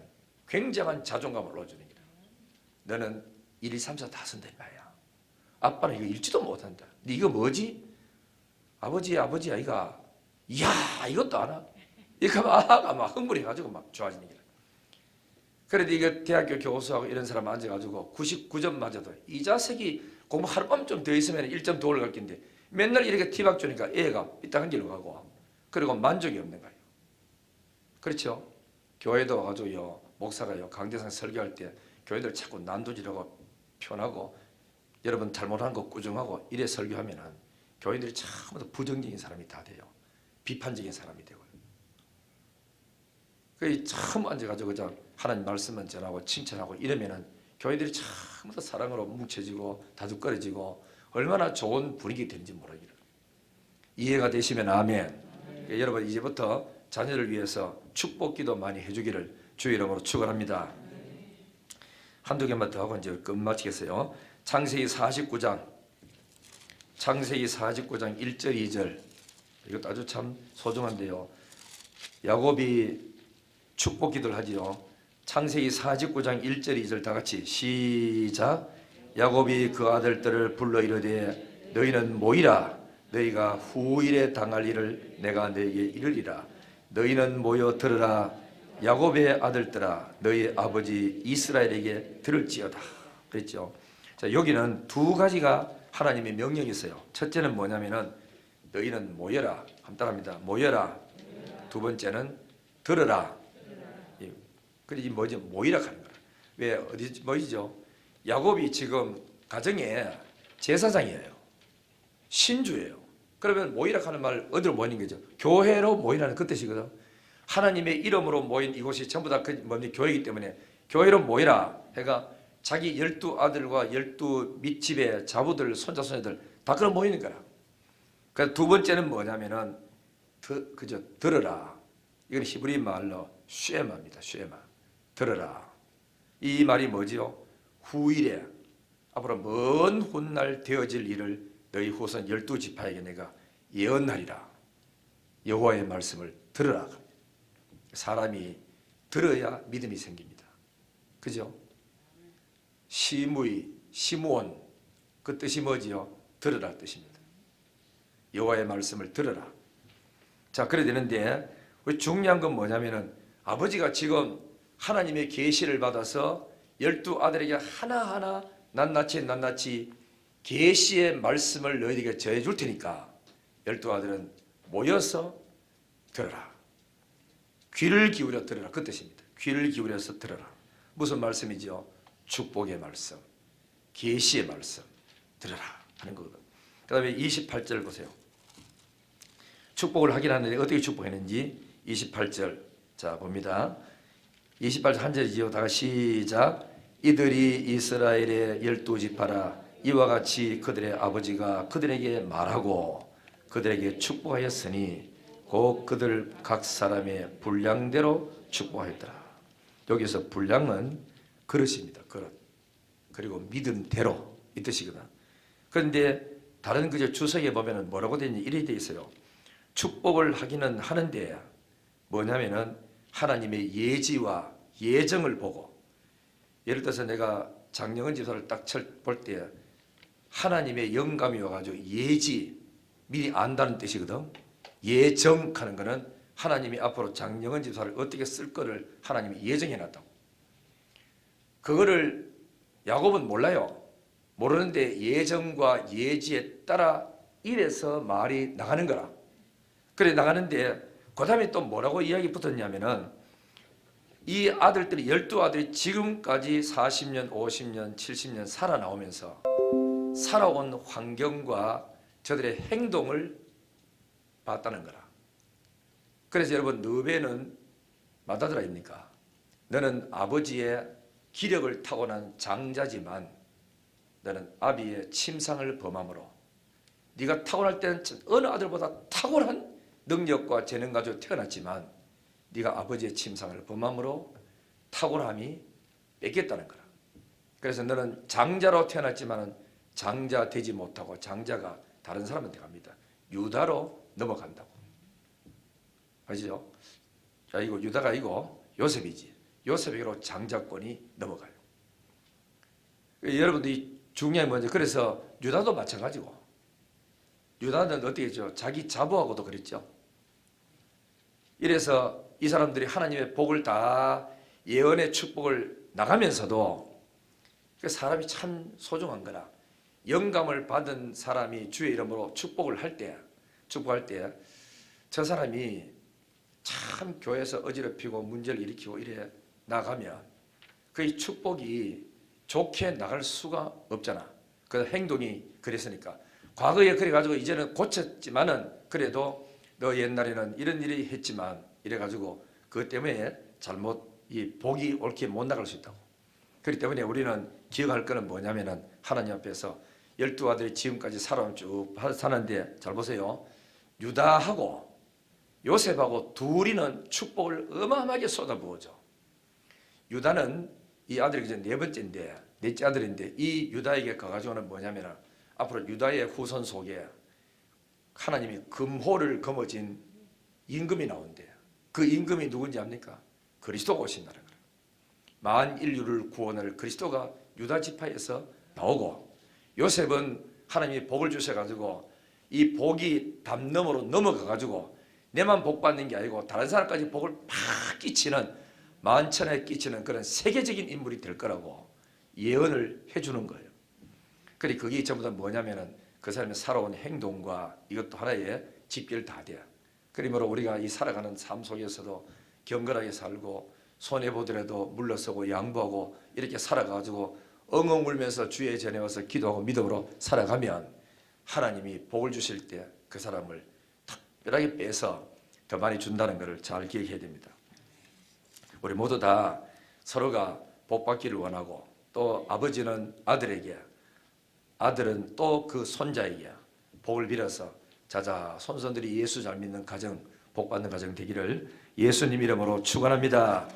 굉장한 자존감을 올려주는 거야. 너는 1, 2, 3, 4 다 쓴다 이 말이야. 아빠는 이거 읽지도 못한다. 근데 이거 뭐지? 아버지야 이가 이야 이것도 알아? 이렇게 하면 아가 막 흥분해가지고 막 좋아지는 거야. 그런데 이거 대학교 교수하고 이런 사람 앉아가지고 99점 맞아도 이 자식이 공부 하룻밤 좀 더 있으면 1점 더 올라갈 텐데 맨날 이렇게 티박 주니까 애가 삐딱한 길로 가고 그리고 만족이 없는 거예요. 그렇죠? 교회도 와가지고요 목사가요 강대상 설교할 때 교회들 자꾸 난도질하고 편하고 여러분 잘못한 거 꾸중하고 이래 설교하면은 교회들이 전부 다 부정적인 사람이 다 돼요. 비판적인 사람이 되고요. 그 처음 앉아가지고 그냥 하나님 말씀만 전하고 칭찬하고 이러면은 교회들이 전부 다 사랑으로 뭉쳐지고 다독거려지고 얼마나 좋은 분위기 되는지 모르겠어요. 이해가 되시면 아멘. 여러분 이제부터 자녀를 위해서 축복기도 많이 해주기를 주의 이름으로 축원합니다. 한두 개만 더 하고 이제 끝마치겠어요. 창세기 49장 1절 2절 이것도 아주 참 소중한데요. 야곱이 축복기도를 하지요. 창세기 49장 1절 2절 다 같이 시작. 야곱이 그 아들들을 불러 이르되 너희는 모이라. 너희가 후일에 당할 일을 내가 너희에게 이르리라. 너희는 모여 들으라. 야곱의 아들들아 너희 아버지 이스라엘에게 들을지어다. 그랬죠. 자, 여기는 두 가지가 하나님의 명령이 있어요. 첫째는 뭐냐면은 너희는 모여라. 간단합니다. 모여라. 두 번째는 들으라. 그게 뭐죠? 모이라 하는 거야. 왜 어디 모이죠? 야곱이 지금 가정에 제사장이에요. 신주예요. 그러면 모이라 하는 말 어디로 모이는 거죠? 교회로 모이라는 그 뜻이거든. 하나님의 이름으로 모인 이곳이 전부 다 교회이기 때문에 교회로 모이라 해가 자기 12아들과 12밑집의 자부들, 손자, 손녀들 다 그런 모이는 거라. 그래서 두 번째는 뭐냐면은 그저 들으라. 이건 히브리 말로 쉐마입니다. 쉐마. 들으라. 이 말이 뭐지요? 후일에 앞으로 먼 훗날 되어질 일을 너희 후손 12지파에게 내가 예언하리라. 여호와의 말씀을 들으라. 사람이 들어야 믿음이 생깁니다. 그죠? 시무이, 시무온 그 뜻이 뭐지요? 들으라 뜻입니다. 여호와의 말씀을 들으라. 자, 그래야 되는데 중요한 건 뭐냐면은 아버지가 지금 하나님의 계시를 받아서 12아들에게 하나하나 낱낱이 계시의 말씀을 너희에게 전해 줄 테니까 12아들은 모여서 들어라. 귀를 기울여 들어라. 그 뜻입니다. 귀를 기울여서 들어라. 무슨 말씀이죠? 축복의 말씀, 계시의 말씀 들어라 하는 거거든. 그 다음에 28절 보세요. 축복을 하긴 하는데 어떻게 축복했는지 28절 자 봅니다. 28절 한 절이지요. 다 시작. 이들이 이스라엘의 12지파라. 이와 같이 그들의 아버지가 그들에게 말하고 그들에게 축복하였으니 곧 그들 각 사람의 분량대로 축복하였더라. 여기서 분량은 그릇입니다. 그릇. 그리고 믿음대로 이 뜻이거든. 그런데 다른 그저 주석에 보면은 뭐라고 되어 있는지 이렇게 되어 있어요. 축복을 하기는 하는데 뭐냐면은 하나님의 예지와 예정을 보고, 예를 들어서 내가 장영은 집사를 딱 볼 때 하나님의 영감이 와가지고 예지, 미리 안다는 뜻이거든. 예정하는 거는 하나님이 앞으로 장영은 집사를 어떻게 쓸 거를 하나님이 예정해 놨다고. 그거를 야곱은 몰라요. 모르는데 예정과 예지에 따라 이래서 말이 나가는 거라. 그래 나가는데 그 다음에 또 뭐라고 이야기 붙었냐면은 이 아들들이 12아들이 지금까지 40년, 50년, 70년 살아나오면서 살아온 환경과 저들의 행동을 봤다는 거라. 그래서 여러분 너베는 마다들 아닙니까? 너는 아버지의 기력을 타고난 장자지만 너는 아비의 침상을 범함으로 네가 타고날 때는 어느 아들보다 탁월한 능력과 재능 가지고 태어났지만 네가 아버지의 침상을 범함으로 탁월함이 뺏겼다는 거라. 그래서 너는 장자로 태어났지만 장자 되지 못하고 장자가 다른 사람한테 갑니다. 유다로 넘어간다고. 아시죠? 자, 이거 유다가 아니고 요셉이지. 요셉에게로 장자권이 넘어가요. 여러분들이 중요한 문제. 그래서 유다도 마찬가지고. 유다는 어떻게 했죠? 자기 자부하고도 그랬죠. 이래서 이 사람들이 하나님의 복을 다 예언의 축복을 나가면서도 사람이 참 소중한 거라. 영감을 받은 사람이 주의 이름으로 축복할 때 저 사람이 참 교회에서 어지럽히고 문제를 일으키고 이래 나가면 그 축복이 좋게 나갈 수가 없잖아. 그 행동이 그랬으니까. 과거에 그래가지고 이제는 고쳤지만은 그래도 너 옛날에는 이런 일이 했지만 이래가지고 그것 때문에 잘못 이 복이 옳게 못 나갈 수 있다고. 그렇기 때문에 우리는 기억할 거는 뭐냐면은 하나님 앞에서 12아들이 지금까지 살아온 쭉 사는데 잘 보세요. 유다하고 요셉하고 둘이는 축복을 어마어마하게 쏟아부어죠. 유다는 이 아들이 이제 네 번째인데 넷째 아들인데 이 유다에게 가가지고는 뭐냐면 앞으로 유다의 후손 속에 하나님이 금호를 거머쥔 임금이 나온대. 그 임금이 누군지 압니까? 그리스도가 오신다는 거예요. 만 인류를 구원할 그리스도가 유다 지파에서 나오고 요셉은 하나님이 복을 주셔가지고 이 복이 담 너머로 넘어가가지고 내만 복 받는 게 아니고 다른 사람까지 복을 막 끼치는 만천에 끼치는 그런 세계적인 인물이 될 거라고 예언을 해주는 거예요. 그래 그게 전부 다 뭐냐면은 그 사람이 살아온 행동과 이것도 하나의 집결 다 돼. 그러므로 우리가 이 살아가는 삶 속에서도 경건하게 살고 손해보더라도 물러서고 양보하고 이렇게 살아가지고 엉엉 울면서 주의 전에 와서 기도하고 믿음으로 살아가면 하나님이 복을 주실 때 그 사람을 특별하게 빼서 더 많이 준다는 것을 잘 기억해야 됩니다. 우리 모두 다 서로가 복 받기를 원하고 또 아버지는 아들에게 아들은 또 그 손자에게 복을 빌어서 자자 손손들이 예수 잘 믿는 가정 복 받는 가정 되기를 예수님 이름으로 축원합니다.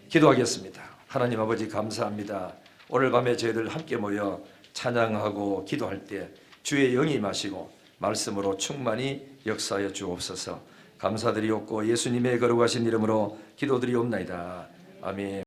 기도하겠습니다. 하나님 아버지 감사합니다. 오늘 밤에 저희들 함께 모여 찬양하고 기도할 때 주의 영이 임하시고 말씀으로 충만히 역사하여 주옵소서. 감사드리옵고 예수님의 거룩하신 이름으로 기도드리옵나이다. 아멘.